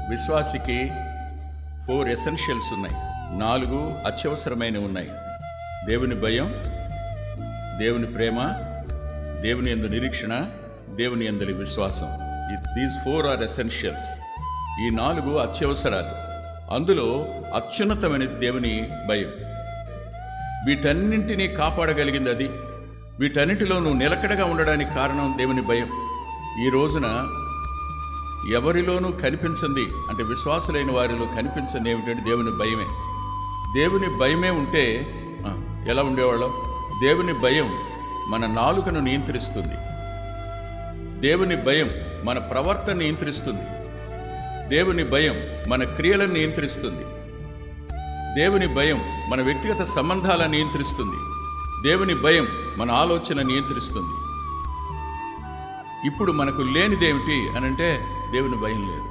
విశ్వాసికి 4 ఎసెన్షియల్స్ ఉన్నాయి, 4 అత్యవసరమైనవి ఉన్నాయి. దేవుని భయం, దేవుని ప్రేమ, దేవుని యందు నిరీక్షణ, దేవుని యందలి విశ్వాసం. These 4 are essentials. ఈ 4 అత్యవసరాలు. అందులో అత్యున్నతమైనది దేవుని భయం. వీటన్నింటినీ కాపాడగలిగింది అది. వీటన్నిటిలో నువ్వు నిలకడగా ఉండడానికి కారణం దేవుని భయం. ఈ రోజున ఎవరిలోనూ కనిపించింది అంటే విశ్వాసులైన వారిలో కనిపించింది ఏమిటంటే దేవుని భయమే. దేవుని భయమే ఉంటే ఎలా ఉండేవాళ్ళం? దేవుని భయం మన నాలుకను నియంత్రిస్తుంది. దేవుని భయం మన ప్రవర్తన నియంత్రిస్తుంది. దేవుని భయం మన క్రియలను నియంత్రిస్తుంది. దేవుని భయం మన వ్యక్తిగత సంబంధాలను నియంత్రిస్తుంది. దేవుని భయం మన ఆలోచన నియంత్రిస్తుంది. ఇప్పుడు మనకు లేనిదేమిటి అనంటే దేవుని భయం లేదు.